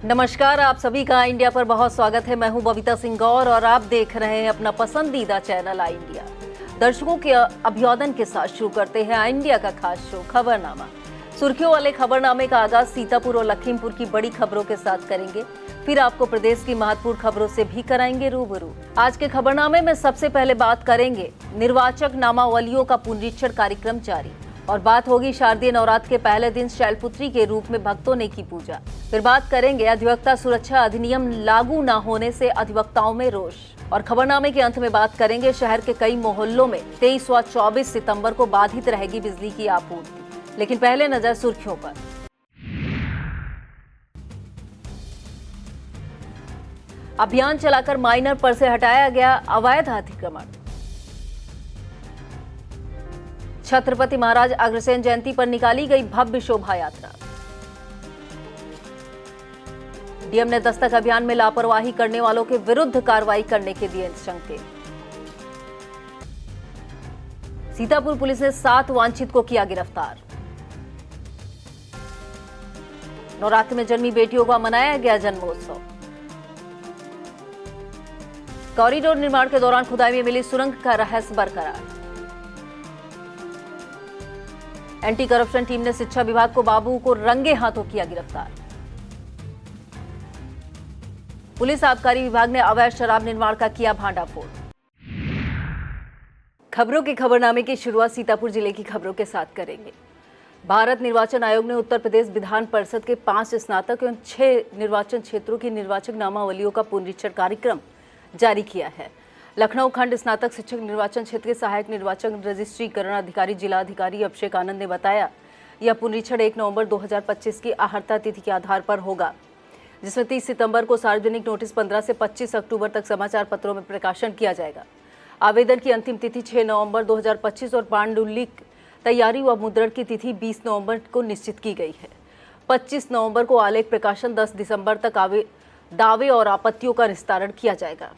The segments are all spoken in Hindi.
नमस्कार, आप सभी का इंडिया पर बहुत स्वागत है। मैं हूं बबीता सिंह गौर और आप देख रहे हैं अपना पसंदीदा चैनल आई इंडिया। दर्शकों के अभिवादन के साथ शुरू करते हैं आई इंडिया का खास शो खबरनामा। सुर्खियों वाले खबरनामे का आगाज सीतापुर और लखीमपुर की बड़ी खबरों के साथ करेंगे, फिर आपको प्रदेश की महत्वपूर्ण खबरों से भी कराएंगे रूबरू। आज के खबरनामे में सबसे पहले बात करेंगे निर्वाचक नामावलियों का पुनरीक्षण कार्यक्रम जारी, और बात होगी शारदीय नवरात्र के पहले दिन शैलपुत्री के रूप में भक्तों ने की पूजा। फिर बात करेंगे अधिवक्ता सुरक्षा अधिनियम लागू न होने से अधिवक्ताओं में रोष, और खबरनामे के अंत में बात करेंगे शहर के कई मोहल्लों में 23 व 24 सितंबर को बाधित रहेगी बिजली की आपूर्ति। लेकिन पहले नजर सुर्खियों पर। अभियान चलाकर माइनर पर से हटाया गया अवैध अतिक्रमण। छत्रपति महाराज अग्रसेन जयंती पर निकाली गई भव्य शोभा यात्रा। डीएम ने दस्तक अभियान में लापरवाही करने वालों के विरुद्ध कार्रवाई करने के दिए संकेत। सीतापुर पुलिस ने 7 वांछित को किया गिरफ्तार। नवरात्र में जन्मी बेटियों का मनाया गया जन्मोत्सव। कॉरिडोर निर्माण के दौरान खुदाई में मिली सुरंग का रहस्य बरकरार। एंटी करप्शन टीम ने शिक्षा विभाग को बाबू को रंगे हाथों किया गिरफ्तार। पुलिस आबकारी विभाग ने अवैध शराब निर्माण का किया भांडाफोड़। खबरों के खबरनामे की शुरुआत सीतापुर जिले की खबरों के साथ करेंगे। भारत निर्वाचन आयोग ने उत्तर प्रदेश विधान परिषद के 5 स्नातक एवं 6 निर्वाचन क्षेत्रों की निर्वाचक नामावलियों का पुनरीक्षण कार्यक्रम जारी किया है। लखनऊ खंड स्नातक शिक्षक निर्वाचन क्षेत्र के सहायक निर्वाचन रजिस्ट्रीकरण अधिकारी जिला अधिकारी अभिषेक आनंद ने बताया, यह पुनरीक्षण 1 नवंबर 2025 की आहर्ता तिथि के आधार पर होगा, जिसमें 30 सितंबर को सार्वजनिक नोटिस, 15 से 25 अक्टूबर तक समाचार पत्रों में प्रकाशन किया जाएगा। आवेदन की अंतिम तिथि 6 नवंबर 2025 और पांडुलिक तैयारी व मुद्रण की तिथि 20 नवंबर को निश्चित की गई है। 25 नवंबर को आलेख प्रकाशन, 10 दिसंबर तक दावे और आपत्तियों का निस्तारण किया जाएगा।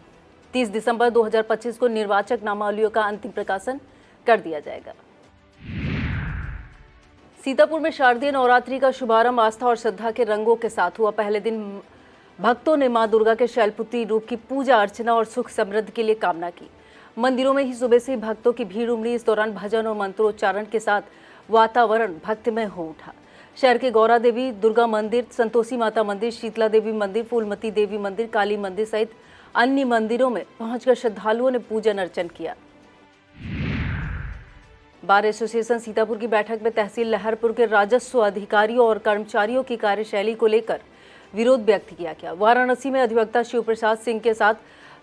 30 दिसंबर 2025 को निर्वाचक नामावलियों का अंतिम प्रकाशन कर दिया जाएगा। सीतापुर में शारदीय नवरात्रि का शुभारंभ आस्था और श्रद्धा के रंगों के साथ हुआ। पहले दिन भक्तों ने मां दुर्गा के शैलपुत्री रूप की पूजा अर्चना और सुख समृद्धि के लिए कामना की। मंदिरों में ही सुबह से भक्तों की भीड़ उमड़ी। इस दौरान भजन और मंत्रोच्चारण के साथ वातावरण भक्तिमय हो उठा। शहर के गौरा देवी दुर्गा मंदिर, संतोषी माता मंदिर, शीतला देवी मंदिर, फूलमती देवी मंदिर, काली मंदिर सहित अन्य मंदिरों में पहुंचकर श्रद्धालुओं ने पूजन अर्चन किया। बार एसोसिएशन सीतापुर की बैठक में तहसील लहरपुर के राजस्व अधिकारियों और कर्मचारियों की कार्यशैली को लेकर विरोध व्यक्त किया गया। वाराणसी में अधिवक्ता शिव प्रसाद सिंह के साथ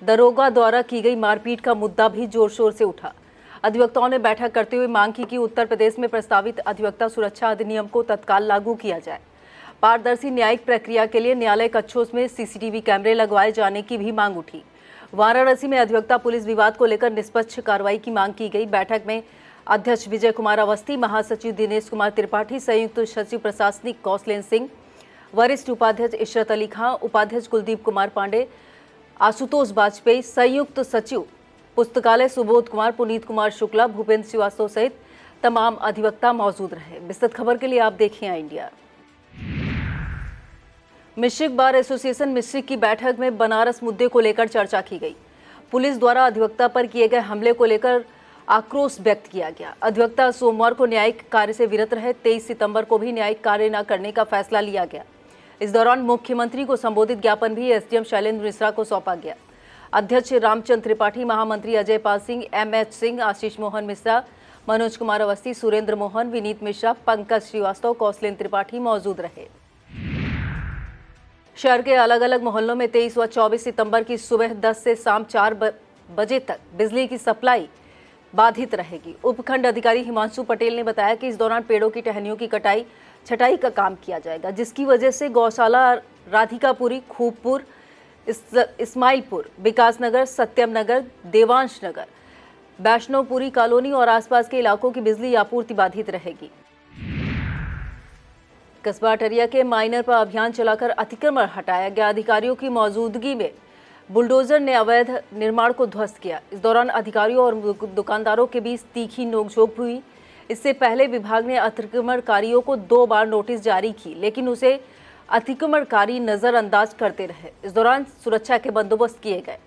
दरोगा द्वारा की गई मारपीट का मुद्दा भी जोर शोर से उठा। अधिवक्ताओं ने बैठक करते हुए मांग की कि उत्तर प्रदेश में प्रस्तावित अधिवक्ता सुरक्षा अधिनियम को तत्काल लागू किया जाए। पारदर्शी न्यायिक प्रक्रिया के लिए न्यायालय कक्षों में सीसीटीवी कैमरे लगवाए जाने की भी मांग उठी। वाराणसी में अधिवक्ता पुलिस विवाद को लेकर निष्पक्ष कार्रवाई की मांग की गई। बैठक में अध्यक्ष विजय कुमार अवस्थी, महासचिव दिनेश कुमार त्रिपाठी, संयुक्त सचिव प्रशासनिक कौशलेन सिंह, वरिष्ठ उपाध्यक्ष इशरत अली खां, उपाध्यक्ष कुलदीप कुमार पांडे, आशुतोष वाजपेयी, संयुक्त सचिव पुस्तकालय सुबोध कुमार, पुनीत कुमार शुक्ला, भूपेंद्र श्रीवास्तव सहित तमाम अधिवक्ता मौजूद रहे। विस्तृत खबर के लिए आप देखें India. Misrikh bar association Misrikh की बैठक में बनारस मुद्दे को लेकर चर्चा की गई। पुलिस द्वारा अधिवक्ता पर किए गए हमले को लेकर आक्रोश व्यक्त किया गया। अधिवक्ता सोमवार को न्यायिक कार्य से विरत रहे। 23 सितंबर को भी न्यायिक कार्य न करने का फैसला लिया गया। इस दौरान मुख्यमंत्री को संबोधित ज्ञापन भी एसडीएम शैलेंद्र मिश्रा को सौंपा गया। अध्यक्ष रामचंद्र त्रिपाठी, महामंत्री अजय पाल सिंह, एमएच सिंह, आशीष मोहन मिश्रा, मनोज कुमार अवस्थी, सुरेंद्र मोहन, विनीत मिश्रा, पंकज श्रीवास्तव, कौशलेन त्रिपाठी मौजूद रहे। शहर के अलग अलग मोहल्लों में 23 व 24 सितंबर की सुबह 10 से शाम 4 बजे तक बिजली की सप्लाई बाधित रहेगी। उपखंड अधिकारी हिमांशु पटेल ने बताया कि इस दौरान पेड़ों की टहनियों की कटाई छटाई का काम किया जाएगा, जिसकी वजह से गौशाला, राधिकापुरी, खूबपुर, इस्माइलपुर, विकासनगर, सत्यम नगर, देवांश नगर, वैष्णवपुरी कॉलोनी और आसपास के इलाकों की बिजली आपूर्ति बाधित रहेगी। कस्बा अटरिया के माइनर पर अभियान चलाकर अतिक्रमण हटाया गया। अधिकारियों की मौजूदगी में बुलडोजर ने अवैध निर्माण को ध्वस्त किया। इस दौरान अधिकारियों और दुकानदारों के बीच तीखी नोकझोंक हुई। इससे पहले विभाग ने अतिक्रमणकारियों को 2 बार नोटिस जारी की, लेकिन उसे अतिक्रमणकारी नजरअंदाज करते रहे। इस दौरान सुरक्षा के बंदोबस्त किए गए।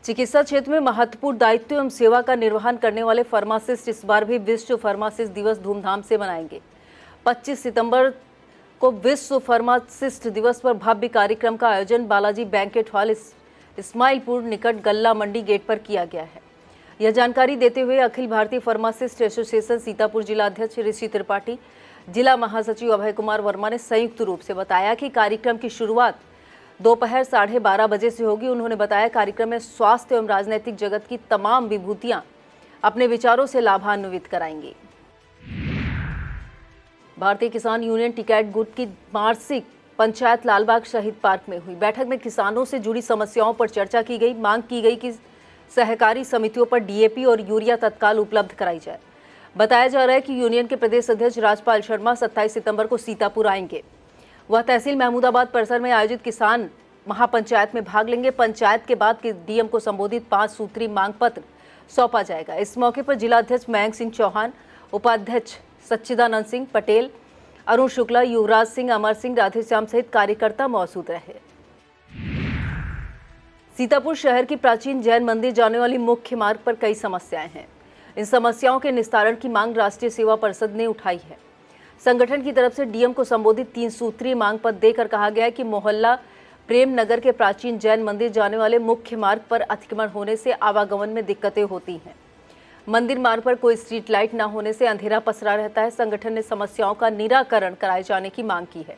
चिकित्सा क्षेत्र में महत्वपूर्ण दायित्व एवं सेवा का निर्वहन करने वाले फार्मासिस्ट इस बार भी विश्व फार्मासिस्ट दिवस धूमधाम से मनाएंगे। 25 सितंबर को विश्व फार्मासिस्ट दिवस पर भव्य कार्यक्रम का आयोजन बालाजी बैंकेट हॉल इस्माइलपुर निकट गल्ला मंडी गेट पर किया गया है। यह जानकारी देते हुए अखिल भारतीय फार्मासिस्ट एसोसिएशन सीतापुर जिला अध्यक्ष ऋषि त्रिपाठी, जिला महासचिव अभय कुमार वर्मा ने संयुक्त रूप से बताया कि कार्यक्रम की शुरुआत दोपहर 12:30 बजे से होगी। उन्होंने बताया कार्यक्रम में स्वास्थ्य एवं राजनीतिक जगत की तमाम विभूतियां अपने विचारों से लाभान्वित कराएंगी। भारतीय किसान यूनियन टिकैत गुट की मासिक पंचायत लालबाग शहीद पार्क में हुई बैठक में किसानों से जुड़ी समस्याओं पर चर्चा की गई। मांग की गई कि सहकारी समितियों पर डीएपी और यूरिया तत्काल उपलब्ध कराई जाए। बताया जा रहा है कि यूनियन के प्रदेश अध्यक्ष राजपाल शर्मा 27 सितंबर को सीतापुर आएंगे। वह तहसील महमूदाबाद परिसर में आयोजित किसान महापंचायत में भाग लेंगे। पंचायत के बाद डीएम को संबोधित 5 सूत्री मांग पत्र सौंपा जाएगा। इस मौके पर जिलाध्यक्ष मयंक सिंह चौहान, उपाध्यक्ष सच्चिदानंद सिंह पटेल, अरुण शुक्ला, युवराज सिंह, अमर सिंह, राधेश्याम सहित कार्यकर्ता मौजूद रहे। सीतापुर शहर की प्राचीन जैन मंदिर जाने वाली मुख्य मार्ग पर कई समस्याएं हैं। इन समस्याओं के निस्तारण की मांग राष्ट्रीय सेवा परिषद ने उठाई है। संगठन की तरफ से डीएम को संबोधित 3 सूत्रीय मांग पत्र देकर कहा गया है कि मोहल्ला प्रेम नगर के प्राचीन जैन मंदिर जाने वाले मुख्य मार्ग पर अतिक्रमण होने से आवागमन में दिक्कतें होती हैं। मंदिर मार्ग पर कोई स्ट्रीट लाइट न होने से अंधेरा पसरा रहता है। संगठन ने समस्याओं का निराकरण कराए जाने की मांग की है।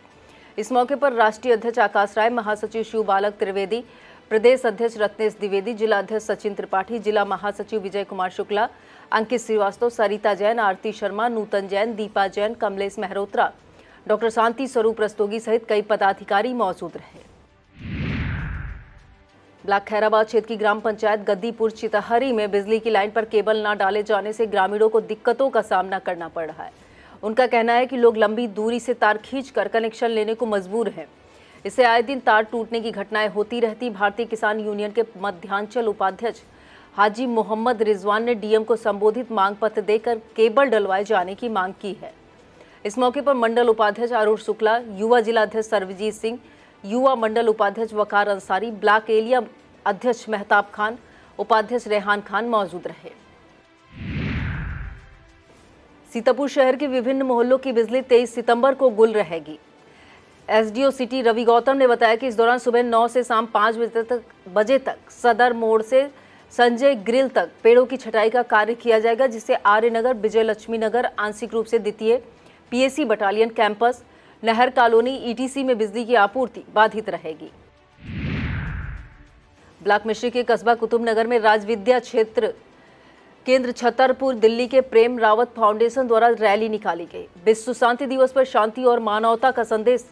इस मौके पर राष्ट्रीय अध्यक्ष आकाश राय, महासचिव शिव बालक त्रिवेदी, प्रदेश अध्यक्ष रत्नेश द्विवेदी, जिला अध्यक्ष सचिन त्रिपाठी, जिला महासचिव विजय कुमार शुक्ला, अंकित श्रीवास्तव, सरिता जैन, आरती शर्मा, नूतन जैन, दीपा जैन, कमलेश मेहरोत्रा, डॉक्टर शांति स्वरूप रस्तोगी सहित कई पदाधिकारी मौजूद रहे। ब्लॉक खैराबाद क्षेत्र की ग्राम पंचायत गद्दीपुर चितहरी में बिजली की लाइन पर केबल न डाले जाने से ग्रामीणों को दिक्कतों का सामना करना पड़ रहा है। उनका कहना है कि लोग लंबी दूरी से तार खींचकर कनेक्शन लेने को मजबूर हैं। इससे आए दिन तार टूटने की घटनाएं होती रहती। भारतीय किसान यूनियन के मध्यांचल उपाध्यक्ष हाजी मोहम्मद रिजवान ने डीएम को संबोधित मांग पत्र देकर केबल डलवाए जाने की मांग की है। इस मौके पर मंडल उपाध्यक्ष अरुण शुक्ला, युवा जिला अध्यक्ष सर्वजीत सिंह, युवा मंडल उपाध्यक्ष वकार अंसारी, ब्लॉक एरिया अध्यक्ष मेहताब खान, उपाध्यक्ष रेहान खान मौजूद रहे। सीतापुर शहर के विभिन्न मोहल्लों की बिजली 23 सितंबर को गुल रहेगी। एसडीओ सिटी रवि गौतम ने बताया कि इस दौरान सुबह 9 से शाम 5 बजे तक सदर मोड़ से संजय ग्रिल तक पेड़ों की छटाई का कार्य किया जाएगा, जिससे आर्य नगर, विजय लक्ष्मी नगर, आंशिक रूप से द्वितीय पीएसी बटालियन कैंपस, नहर कॉलोनी, ईटीसी में बिजली की आपूर्ति बाधित रहेगी। ब्लॉक मिश्री के कस्बा कुतुब नगर में राजविद्या क्षेत्र केंद्र छतरपुर दिल्ली के प्रेम रावत फाउंडेशन द्वारा रैली निकाली गई। विश्व शांति दिवस पर शांति और मानवता का संदेश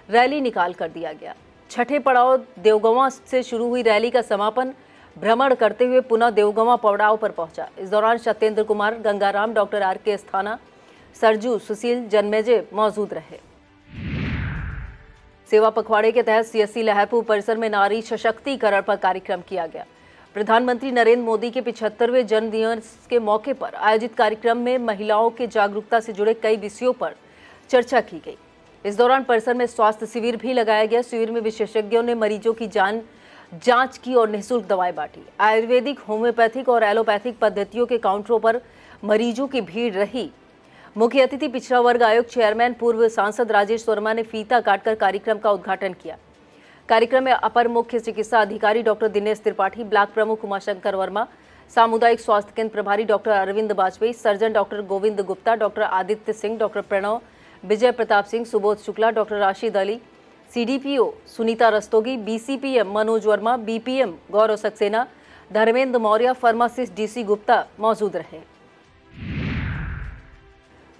रैली निकाल कर दिया गया। छठे पड़ाव देवगंवा से शुरू हुई रैली का समापन भ्रमण करते हुए पुनः देवगंवा पड़ाव पर पहुंचा। इस दौरान सत्येंद्र कुमार, गंगाराम, डॉक्टर आर के अस्थाना, सरजू, सुशील, जन्मेजय मौजूद रहे। सेवा पखवाड़े के तहत सीएससी लहरपुर परिसर में नारी सशक्तिकरण पर कार्यक्रम किया गया। प्रधानमंत्री नरेंद्र मोदी के 75वें जन्म दिवस के मौके पर आयोजित कार्यक्रम में महिलाओं के जागरूकता से जुड़े कई विषयों पर चर्चा की गई। इस दौरान परिसर में स्वास्थ्य शिविर भी लगाया गया। शिविर में विशेषज्ञों ने मरीजों की जांच की और निःशुल्क दवाएं बांटी। आयुर्वेदिक, होम्योपैथिक और एलोपैथिक पद्धतियों के काउंटरों पर मरीजों की भीड़ रही। मुख्य अतिथि पिछड़ा वर्ग आयोग चेयरमैन पूर्व सांसद राजेश वर्मा ने फीता काटकर कार्यक्रम का उद्घाटन किया। कार्यक्रम में अपर मुख्य चिकित्सा अधिकारी डॉक्टर दिनेश त्रिपाठी, ब्लॉक प्रमुख उमाशंकर वर्मा, सामुदायिक स्वास्थ्य केंद्र प्रभारी doctor Arvind Vajpayee, surgeon doctor Govind Gupta, doctor Aditya Singh, doctor Pranav, Vijay Pratap Singh, Subodh Shukla, doctor Rashid Ali, CDPO Sunita Rastogi, BCPM Manoj Verma, BPM Gaurav Saxena, Dharmendra Maurya, pharmacist DC Gupta मौजूद रहे।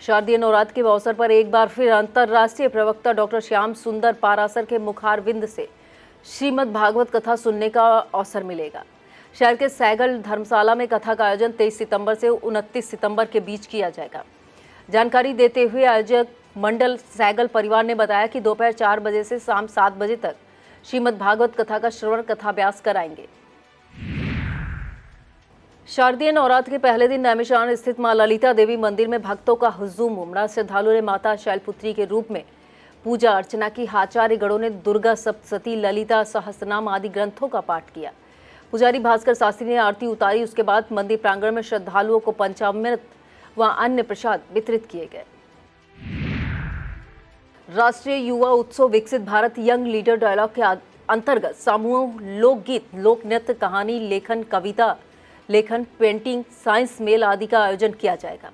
शारदीय नवरात्र के अवसर पर एक बार फिर अंतर्राष्ट्रीय प्रवक्ता डॉक्टर श्याम सुंदर पारासर के मुखारविंद से श्रीमद् भागवत कथा सुनने का अवसर मिलेगा। शहर के सैगल धर्मशाला में कथा का आयोजन 23 सितंबर से 29 सितंबर के बीच किया जाएगा। जानकारी देते हुए आयोजक मंडल सैगल परिवार ने बताया कि दोपहर 4 बजे से शाम 7 बजे तक श्रीमद् भागवत कथा का श्रवण कथाभ्यास कराएंगे। शारदीय नवरात्र के पहले दिन नैमिषारण्य स्थित मां ललिता देवी मंदिर में भक्तों का हुजूम उमड़ा। श्रद्धालुओं ने माता शैलपुत्री के रूप में पूजा अर्चना की आचार्य गणों ने दुर्गा सप्तशती, ललिता सहस्त्रनाम आदि ग्रंथों का पाठ किया। पुजारी भास्कर शास्त्री ने आरती उतारी। उसके बाद मंदिर प्रांगण में श्रद्धालुओं को पंचामृत व अन्य प्रसाद वितरित किए गए। राष्ट्रीय युवा उत्सव विकसित भारत यंग लीडर डायलॉग के अंतर्गत समूह लोकगीत, लोक नृत्य, कहानी लेखन, कविता लेखन, पेंटिंग, साइंस मेल आदि का आयोजन किया जाएगा।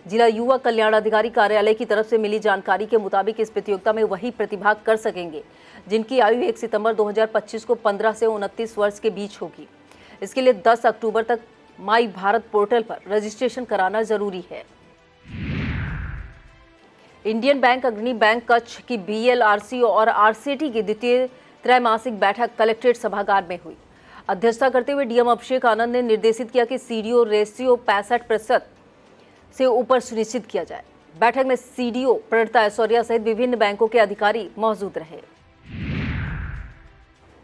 जिला युवा कल्याण अधिकारी कार्यालय की तरफ से मिली जानकारी के मुताबिक इस प्रतियोगिता में वही प्रतिभाग कर सकेंगे जिनकी आयु 1 सितंबर 2025 को 15 से 29 वर्ष के बीच होगी। इसके लिए 10 अक्टूबर तक माई भारत पोर्टल पर रजिस्ट्रेशन कराना जरूरी है। इंडियन बैंक अग्रणी बैंक कच्छ की BLRC और RCT की द्वितीय त्रैमासिक बैठक कलेक्ट्रेट सभागार में हुई। अध्यक्षता करते हुए डीएम अभिषेक आनंद ने निर्देशित किया कि CDO रेशियो 65% से ऊपर सुनिश्चित किया जाए। बैठक में CDO प्रणता ऐश्वर्या सहित विभिन्न बैंकों के अधिकारी मौजूद रहे।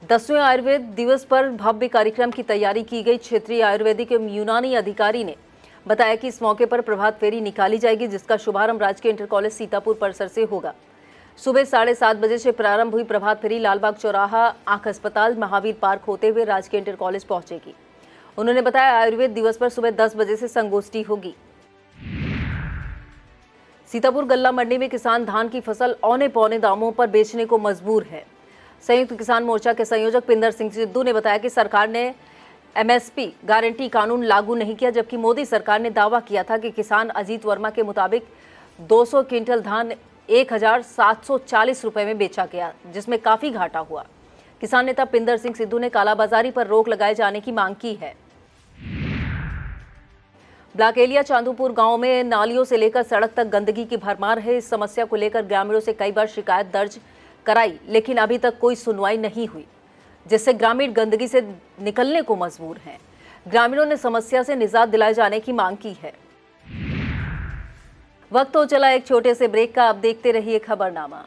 10वें आयुर्वेद दिवस पर भव्य कार्यक्रम की तैयारी की गई। क्षेत्रीय आयुर्वेदिक एवं यूनानी अधिकारी ने बताया कि इस मौके पर प्रभात फेरी निकाली जाएगी, जिसका शुभारंभ राजकीय इंटर कॉलेज सीतापुर परिसर से होगा। सुबह 7:30 बजे से प्रारंभ हुई प्रभात फेरी लालबाग चौराहा, आंख अस्पताल, महावीर पार्क होते हुए राजकीय इंटर कॉलेज पहुंचेगी। उन्होंने बताया आयुर्वेद दिवस पर सुबह 10 बजे से संगोष्ठी होगी। सीतापुर गल्ला मंडी में किसान धान की फसल औने पौने दामों पर बेचने को मजबूर है। संयुक्त किसान मोर्चा के संयोजक पिंदर सिंह सिद्धू ने बताया कि सरकार ने MSP गारंटी कानून लागू नहीं किया, जबकि मोदी सरकार ने दावा किया था कि किसान अजीत वर्मा के मुताबिक 200 क्विंटल धान 1740 रुपए में बेचा गया, जिसमें काफी घाटा हुआ। किसान नेता पिंदर सिंह सिद्धू ने कालाबाजारी पर रोक लगाए जाने की मांग की है। ब्लाकेलिया चांदूपुर गांव में नालियों से लेकर सड़क तक गंदगी की भरमार है। इस समस्या को लेकर ग्रामीणों से कई बार शिकायत दर्ज कराई, लेकिन अभी तक कोई सुनवाई नहीं हुई, जिससे ग्रामीण गंदगी से निकलने को मजबूर हैं। ग्रामीणों ने समस्या से निजात दिलाए जाने की मांग की है। वक्त हो चला एक छोटे से ब्रेक का, अब देखते रहिए खबरनामा।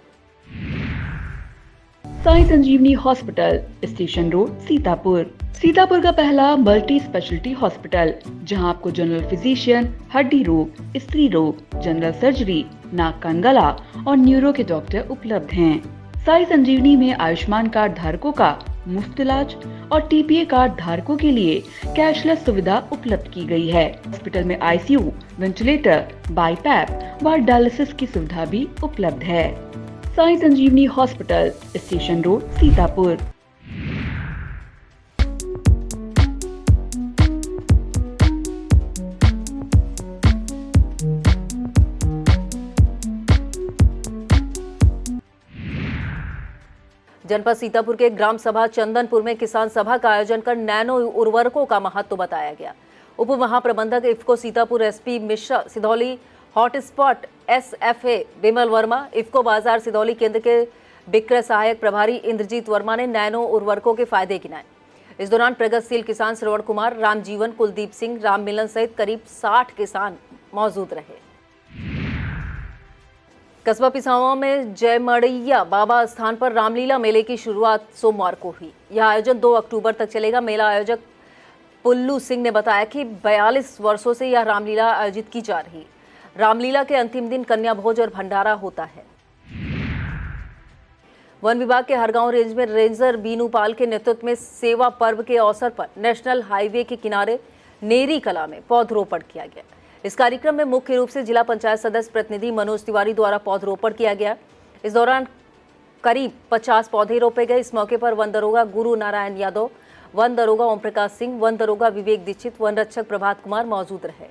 Sai Sanjeevani hospital, station road, Sitapur. Sitapur का पहला मल्टी स्पेशलिटी हॉस्पिटल, जहां आपको जनरल फिजिशियन, हड्डी रोग, स्त्री रोग, जनरल सर्जरी, नाक कान गला और न्यूरो के डॉक्टर उपलब्ध हैं। साई संजीवनी में आयुष्मान कार्ड धारकों का मुफ्त इलाज और TPA कार्ड धारकों के लिए कैशलेस सुविधा उपलब्ध की गई है। हॉस्पिटल में ICU, वेंटिलेटर, बाईपैप व डायलिसिस की सुविधा भी उपलब्ध है। Sai Sanjeevani hospital, station road, Sitapur. जनपद सीतापुर के ग्राम सभा चंदनपुर में किसान सभा का आयोजन कर नैनो उर्वरकों का महत्व बताया गया। उप महाप्रबंधक IFFCO Sitapur SP Mishra, Sidhauli hotspot SFA विमल वर्मा, इफ्को बाजार सिधौली केंद्र के विक्रय सहायक प्रभारी इंद्रजीत वर्मा ने नैनो उर्वरकों के फायदे गिनाए। इस दौरान प्रगतिशील किसान श्रवण कुमार, रामजीवन, कुलदीप सिंह, राम मिलन सहित करीब 60 किसान मौजूद रहे। कस्बा पिसावा में जयमड़ैया बाबा स्थान पर रामलीला मेले की शुरुआत सोमवार को हुई। यह आयोजन 2 अक्टूबर तक चलेगा। मेला आयोजक पुल्लू सिंह ने बताया कि 42 वर्षों से यह रामलीला आयोजित की जा रही। रामलीला के अंतिम दिन कन्या भोज और भंडारा होता है। वन विभाग के हरगांव रेंज में रेंजर बीनू पाल के नेतृत्व में सेवा पर्व के अवसर पर नेशनल हाईवे के किनारे नेरी कला में पौधरोपण किया गया। इस कार्यक्रम में मुख्य रूप से जिला पंचायत सदस्य प्रतिनिधि मनोज तिवारी द्वारा पौधरोपण किया गया। इस दौरान करीब 50 पौधे रोपे गए। इस मौके पर वन दरोगा गुरु नारायण यादव, वन दरोगा ओम प्रकाश सिंह, वन दरोगा विवेक दीक्षित, वन रक्षक प्रभात कुमार मौजूद रहे।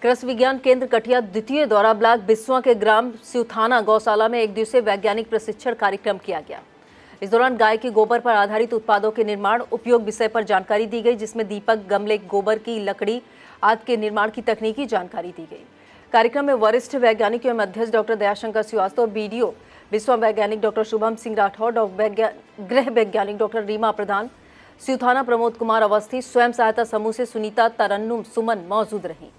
कृषि विज्ञान केंद्र कटिया द्वितीय द्वारा ब्लॉक बिस्वा के ग्राम सिउथाना गौशाला में 1 दिवसीय वैज्ञानिक प्रशिक्षण कार्यक्रम किया गया। इस दौरान गाय के गोबर पर आधारित उत्पादों के निर्माण उपयोग विषय पर जानकारी दी गई, जिसमें दीपक, गमले, गोबर की लकड़ी आदि के निर्माण की तकनीकी जानकारी दी गई। कार्यक्रम में वरिष्ठ वैज्ञानिक एवं अध्यक्ष डॉक्टर दयाशंकर श्रीवास्तव और BDO बिस्वा वैज्ञानिक डॉक्टर शुभम सिंह राठौड़, गृह वैज्ञानिक डॉक्टर रीमा प्रधान, सिउथाना प्रमोद कुमार अवस्थी, स्वयं सहायता समूह से सुनीता, तरन्नुम, सुमन मौजूद रहीं।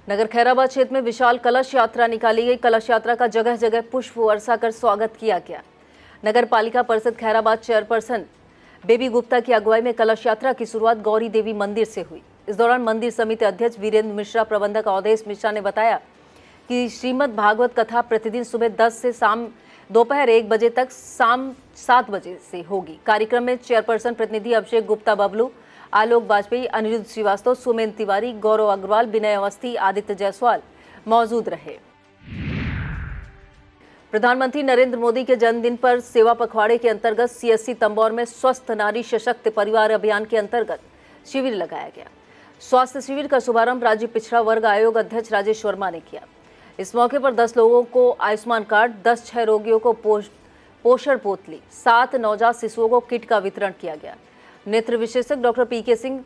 नगर खैराबाद क्षेत्र में विशाल कलश यात्रा निकाली गई। कलश यात्रा का जगह जगह पुष्प वर्षा कर स्वागत किया गया। नगर पालिका परिषद खैराबाद चेयरपर्सन बेबी गुप्ता की अगुवाई में कलश यात्रा की शुरुआत गौरी देवी मंदिर से हुई। इस दौरान मंदिर समिति अध्यक्ष वीरेंद्र मिश्रा, प्रबंधक अवधेश मिश्रा ने बताया कि श्रीमद् भागवत कथा प्रतिदिन सुबह 10 से शाम दोपहर 1 बजे तक शाम 7 बजे से होगी। कार्यक्रम में चेयरपर्सन प्रतिनिधि अभिषेक गुप्ता बबलू, आलोक वाजपेयी, अनिरुद्ध श्रीवास्तव, सुमेन तिवारी, गौरव अग्रवाल, विनय अवस्थी, आदित्य जायसवाल मौजूद रहे। प्रधानमंत्री नरेंद्र मोदी के जन्मदिन पर सेवा पखवाड़े के अंतर्गत सीएससी तंबौर में स्वस्थ नारी सशक्त परिवार अभियान के अंतर्गत शिविर लगाया गया। स्वास्थ्य शिविर का शुभारंभ राज्य पिछड़ा वर्ग आयोग अध्यक्ष राजेश वर्मा ने किया। इस मौके पर 10 लोगों को आयुष्मान कार्ड, 10 क्षय रोगियों को पोषण पोतली, 7 नवजात शिशुओं को किट का वितरण किया गया। नेत्र विशेषज्ञ डॉक्टर पीके सिंह,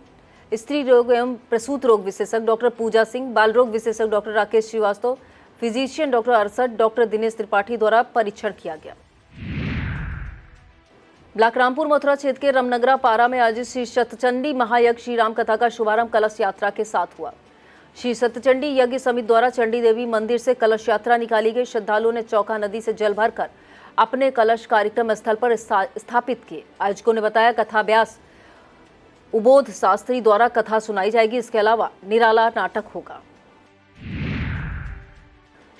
स्त्री रोग एवं प्रसूत रोग विशेषज्ञ डॉक्टर पूजा सिंह, बाल रोग विशेषज्ञ doctor Rakesh Srivastava, physician doctor Arshad, doctor Dinesh Tripathi द्वारा परीक्षण किया गया। ब्लॉक रामपुर मथुरा क्षेत्र के रमनगरा पारा में आज श्री सतचंडी महायज्ञ श्री राम कथा का शुभारंभ कलश यात्रा के साथ हुआ। श्री सतचंडी यज्ञ समिति द्वारा चंडी देवी मंदिर से कलश यात्रा निकाली गई। श्रद्धालुओं ने चौका नदी से जल भरकर अपने कलश कार्यक्रम स्थल पर स्थापित किए। आयोजकों ने बताया कथा व्यास उबोध शास्त्री द्वारा कथा सुनाई जाएगी। इसके अलावा निराला नाटक होगा।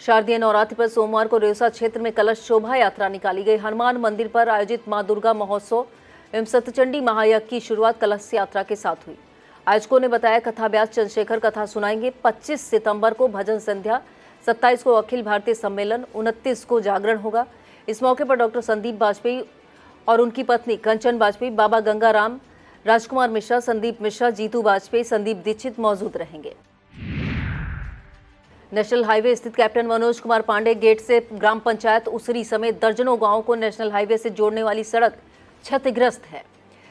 शारदीय नवरात्रि पर सोमवार को रेवसा क्षेत्र में कलश शोभा यात्रा निकाली गई। हनुमान मंदिर पर आयोजित मां दुर्गा महोत्सव एवं सतचंडी महायज्ञ की शुरुआत कलश यात्रा के साथ हुई। आयोजकों ने बताया कथा व्यास चंद्रशेखर कथा सुनाएंगे। 25 सितंबर को भजन संध्या, 27 को अखिल भारतीय सम्मेलन, 29 को जागरण होगा। इस मौके पर डॉक्टर संदीप वाजपेयी और उनकी पत्नी कंचन वाजपेयी, बाबा गंगाराम, राजकुमार मिश्रा, संदीप मिश्रा, जीतू वाजपेयी, संदीप दीक्षित मौजूद रहेंगे। नेशनल हाईवे स्थित कैप्टन मनोज कुमार पांडे गेट से ग्राम पंचायत उसरी समेत दर्जनों गांवों को नेशनल हाईवे से जोड़ने वाली सड़क क्षतिग्रस्त है।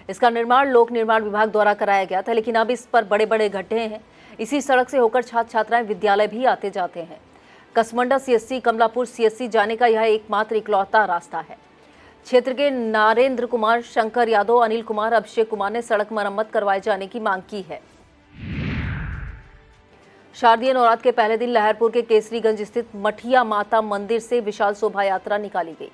इसका निर्माण लोक निर्माण विभाग द्वारा कराया गया था, लेकिन अब इस पर बड़े बड़े गड्ढे हैं। इसी सड़क से होकर छात्र छात्राएं विद्यालय भी आते जाते हैं। कसमंडा सीएससी, कमलापुर सीएससी जाने का यह एकमात्र इकलौता रास्ता है। क्षेत्र के नारेंद्र कुमार, शंकर यादव, अनिल कुमार, अभिषेक कुमार ने सड़क मरम्मत करवाए जाने की मांग की है। शारदीय नवरात्र के पहले दिन लहरपुर के केसरीगंज स्थित मठिया माता मंदिर से विशाल शोभा यात्रा निकाली गई।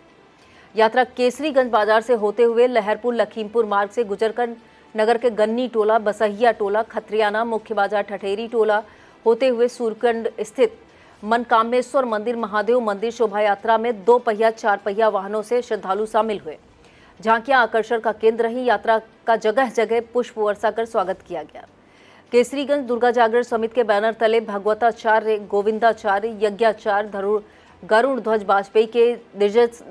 यात्रा केसरीगंज बाजार से होते हुए लहरपुर लखीमपुर मार्ग से गुजरकर नगर के गन्नी टोला, बसहिया टोला, खत्रियाना, मुख्य बाजार ठठेरी टोला होते हुए सूरकंड स्थित मनकामेश्वर मंदिर, महादेव मंदिर। शोभा यात्रा में 2 पहिया 4 पहिया वाहनों से श्रद्धालु शामिल हुए। झांकियां आकर्षण का केंद्र रही। यात्रा का जगह जगह पुष्प वर्षा कर स्वागत किया गया। केसरीगंज दुर्गा जागरण समिति के बैनर तले भगवताचार्य, गोविंदाचार्य, यज्ञाचार्य, गरुड़ ध्वज वाजपेयी के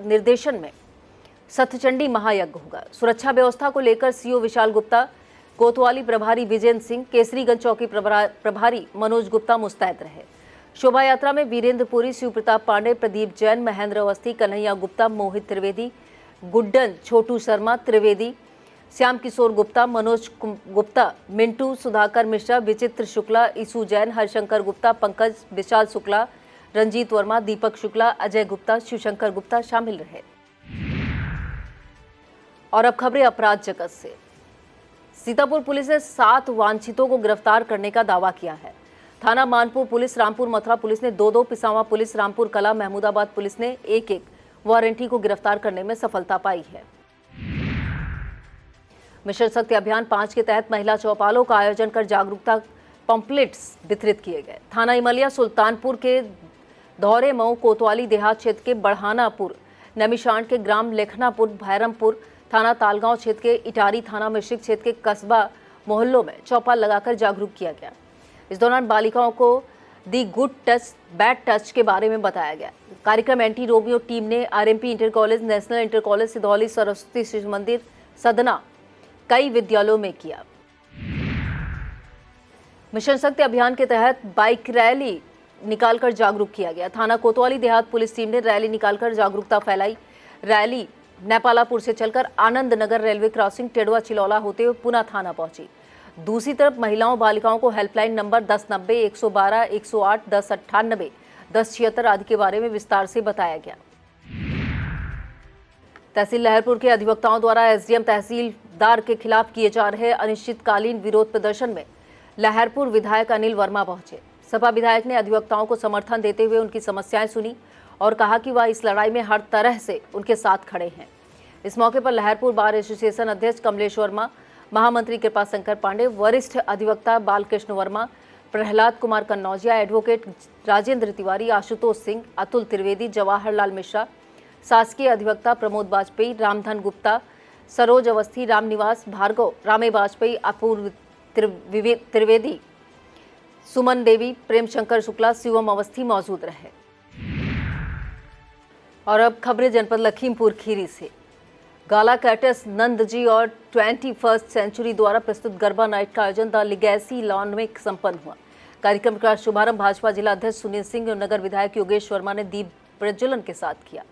निर्देशन में सतचंडी महायज्ञ होगा। सुरक्षा व्यवस्था को लेकर सीओ विशाल गुप्ता, कोतवाली प्रभारी विजेंद्र सिंह, केसरीगंज चौकी प्रभारी मनोज गुप्ता मुस्तैद रहे। शोभा यात्रा में वीरेंद्र पुरी, शिव प्रताप पांडे, प्रदीप जैन, महेंद्र अवस्थी, कन्हैया गुप्ता, मोहित त्रिवेदी, गुड्डन, छोटू शर्मा त्रिवेदी, श्याम किशोर गुप्ता, मनोज गुप्ता, मिंटू, सुधाकर मिश्रा, विचित्र शुक्ला, ईसू जैन, हरशंकर गुप्ता, पंकज, विशाल शुक्ला, रंजीत वर्मा, दीपक शुक्ला, अजय गुप्ता, शिवशंकर गुप्ता शामिल रहे। और अब खबरें अपराध जगत से। सीतापुर पुलिस ने 7 वांछितों को गिरफ्तार करने का दावा किया है। थाना मानपुर पुलिस, रामपुर मथुरा पुलिस ने 2-2, पिसावा पुलिस, रामपुर कला, महमूदाबाद पुलिस ने 1-1 वारंटी को गिरफ्तार करने में सफलता पाई है। मिशन शक्ति अभियान 5 के तहत महिला चौपालों का आयोजन कर जागरूकता पंपलेट्स वितरित किए गए। थाना इमलिया, सुल्तानपुर के धौरे मऊ, कोतवाली देहात क्षेत्र के बढ़ानापुर, नमीशांड के ग्राम लेखनापुर, भैरमपुर, थाना तालगांव क्षेत्र के इटारी, थाना मिश्रिक क्षेत्र के कस्बा मोहल्लों में चौपाल लगाकर जागरूक किया गया। इस दौरान बालिकाओं को दी गुड टच बैड टच के बारे में बताया गया। कार्यक्रम एंटी रोमियो टीम ने RMP inter college, national inter college, Sidhauli, Saraswati Shishu मंदिर, सदना कई विद्यालयों में किया। मिशन शक्ति अभियान के तहत बाइक रैली निकालकर जागरूक किया गया। थाना कोतवाली देहात पुलिस टीम ने रैली निकालकर जागरूकता फैलाई। रैली नेपालापुर से चलकर आनंद नगर रेलवे क्रॉसिंग, टेडवा चिलौला होते हुए पुनः थाना पहुंची। दूसरी तरफ महिलाओं बालिकाओं को हेल्पलाइन नंबर 1090, 112, 108, 1098, 1076 आदि के बारे में विस्तार से बताया गया। तहसील लहरपुर के अधिवक्ताओं द्वारा एसडीएम तहसीलदार के खिलाफ किए जा रहे अनिश्चितकालीन विरोध प्रदर्शन में लहरपुर विधायक अनिल वर्मा पहुंचे। सपा विधायक ने अधिवक्ताओं को समर्थन देते हुए उनकी समस्याएं सुनी और कहा कि वह इस लड़ाई में हर तरह से उनके साथ खड़े हैं। इस मौके पर लहरपुर बार एसोसिएशन अध्यक्ष कमलेश वर्मा, महामंत्री कृपा शंकर पांडे, वरिष्ठ अधिवक्ता बालकृष्ण वर्मा, प्रहलाद कुमार कन्नौजिया, एडवोकेट राजेंद्र तिवारी, आशुतोष सिंह, अतुल त्रिवेदी, जवाहरलाल मिश्रा, शासकीय अधिवक्ता प्रमोद वाजपेयी, रामधन गुप्ता, सरोज अवस्थी, रामनिवास भार्गव, रामे वाजपेयी, अपूर्व त्रिवेदी, सुमन देवी, प्रेम शंकर शुक्ला, शिवम अवस्थी मौजूद रहे। और अब खबरें जनपद लखीमपुर खीरी से। गाला कैटस नंद जी और 21st सेंचुरी द्वारा प्रस्तुत गरबा नाइट का आयोजन द लिगेसी लॉन में संपन्न हुआ। कार्यक्रम का शुभारंभ भाजपा जिला अध्यक्ष सुनील सिंह और नगर विधायक योगेश वर्मा ने दीप प्रज्वलन के साथ किया।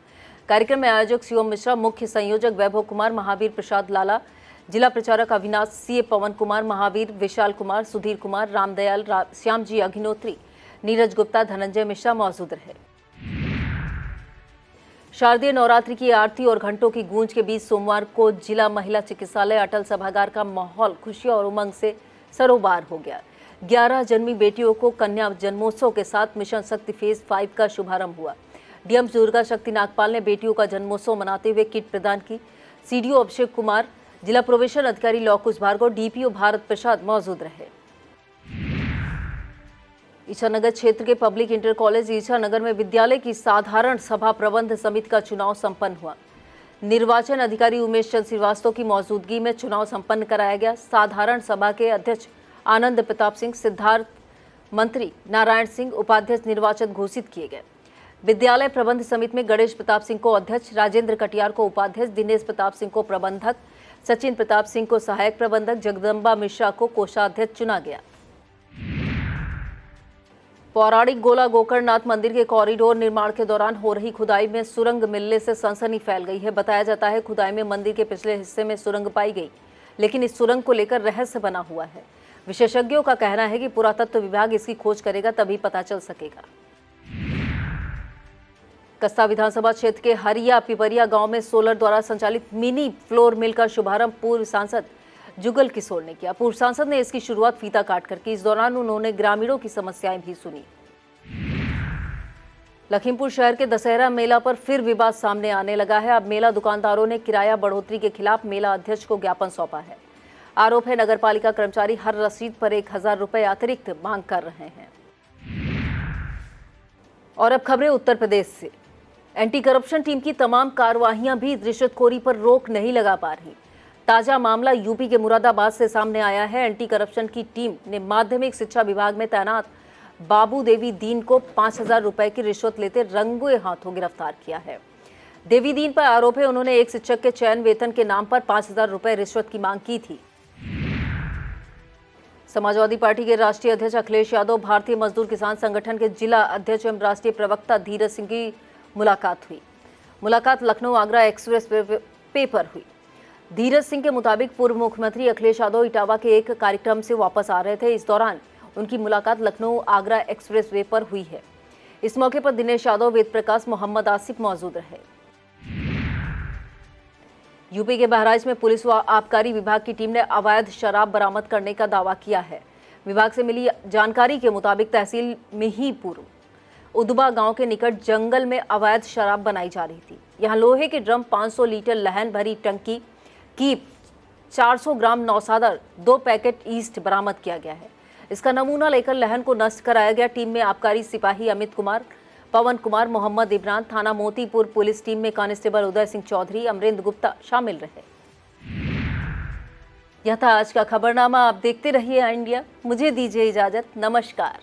कार्यक्रम में आयोजक शिवम मिश्रा, मुख्य संयोजक वैभव कुमार, महावीर प्रसाद लाला, जिला प्रचारक अविनाश, सीए पवन कुमार, महावीर, विशाल कुमार, सुधीर कुमार, रामदयाल, श्यामजी अग्निहोत्री, नीरज गुप्ता, धनंजय मिश्रा मौजूद रहे। शारदीय नवरात्रि की आरती और घंटों की गूंज के बीच सोमवार को जिला महिला चिकित्सालय अटल सभागार का माहौल खुशियों और उमंग से सरोबार हो गया। 11 जन्मी बेटियों को कन्या जन्मोत्सव के साथ मिशन शक्ति फेज 5 का शुभारंभ हुआ। डीएम दुर्गा शक्ति नागपाल ने बेटियों का जन्मोत्सव मनाते हुए किट प्रदान की। सीडीओ अभिषेक कुमार, जिला प्रोबेशन अधिकारी लौकुश भार्गव, डीपीओ भारत प्रसाद मौजूद रहे। ईसानगर क्षेत्र के पब्लिक इंटर कॉलेज ईसानगर में विद्यालय की साधारण सभा प्रबंध समिति का चुनाव संपन्न हुआ। निर्वाचन अधिकारी उमेश चंद्र श्रीवास्तव की मौजूदगी में चुनाव संपन्न कराया गया। साधारण सभा के अध्यक्ष आनंद प्रताप सिंह, सिद्धार्थ, मंत्री नारायण सिंह उपाध्यक्ष निर्वाचन घोषित किए गए। विद्यालय प्रबंध समिति में गणेश प्रताप सिंह को अध्यक्ष, राजेंद्र कटियार को उपाध्यक्ष, दिनेश प्रताप सिंह को प्रबंधक, सचिन प्रताप सिंह को सहायक प्रबंधक, जगदम्बा मिश्रा को कोषाध्यक्ष चुना गया। पौराणिक गोला गोकर्णनाथ मंदिर के कॉरिडोर निर्माण के दौरान हो रही खुदाई में सुरंग मिलने से सनसनी फैल गई है। बताया जाता है खुदाई में मंदिर के पिछले हिस्से में सुरंग पाई गई, लेकिन इस सुरंग को लेकर रहस्य बना हुआ है। विशेषज्ञों का कहना है कि पुरातत्व विभाग इसकी खोज करेगा तभी पता चल सकेगा। कस्ता विधानसभा क्षेत्र के हरिया पिपरिया गांव में सोलर द्वारा संचालित मिनी फ्लोर मिल का शुभारंभ पूर्व सांसद जुगल किशोर ने किया। पूर्व सांसद ने इसकी शुरुआत फीता काटकर की। इस दौरान उन्होंने ग्रामीणों की समस्याएं भी सुनी। लखीमपुर शहर के दशहरा मेला पर फिर विवाद सामने आने लगा है। अब मेला दुकानदारों ने किराया बढ़ोतरी के खिलाफ मेला अध्यक्ष को ज्ञापन सौंपा है। आरोप है नगरपालिका कर्मचारी हर रसीद पर 1000 रुपए अतिरिक्त मांग कर रहे हैं। और अब खबरें उत्तर प्रदेश से। एंटी करप्शन टीम की तमाम कार्रवाइयां भी रिश्वतखोरी पर रोक नहीं लगा पा रही। ताजा मामला यूपी के मुरादाबाद से सामने आया है। एंटी करप्शन की टीम ने माध्यमिक शिक्षा विभाग में तैनात बाबू देवी दीन को 5000 रुपए की रिश्वत लेते रंगे हाथों गिरफ्तार किया है। देवी दीन पर आरोप है उन्होंने एक शिक्षक के चयन वेतन के नाम पर 5000 रुपए रिश्वत की मांग की थी। समाजवादी पार्टी के राष्ट्रीय अध्यक्ष अखिलेश यादव, भारतीय मजदूर किसान संगठन के जिला अध्यक्ष एवं राष्ट्रीय प्रवक्ता धीरज सिंह की मुलाकात हुई। मुलाकात लखनऊ आगरा एक्सप्रेस वे पर हुई। धीरज सिंह के मुताबिक पूर्व मुख्यमंत्री अखिलेश यादव इटावा के एक कार्यक्रम से वापस आ रहे थे। इस दौरान उनकी मुलाकात लखनऊ आगरा एक्सप्रेस वे पर हुई है। इस मौके पर दिनेश यादव, वेद प्रकाश, मोहम्मद आसिफ मौजूद रहे। यूपी के बहराइच में पुलिस व आबकारी विभाग की टीम ने अवैध शराब बरामद करने का दावा किया है। विभाग से मिली जानकारी के मुताबिक तहसील मिहीपुर उदबा गांव के निकट जंगल में अवैध शराब बनाई जा रही थी। यहां लोहे के ड्रम, 500 लीटर लहन भरी टंकी की 400 ग्राम नौसादर, 2 पैकेट ईस्ट बरामद किया गया है। इसका नमूना लेकर लहन को नष्ट कराया गया। टीम में आबकारी सिपाही अमित कुमार, पवन कुमार, मोहम्मद इमरान, थाना मोतीपुर पुलिस टीम में कांस्टेबल उदय सिंह चौधरी, अमरेंद्र गुप्ता शामिल रहे। यह था आज का खबरनामा। आप देखते रहिए इंडिया। मुझे दीजिए इजाजत। नमस्कार।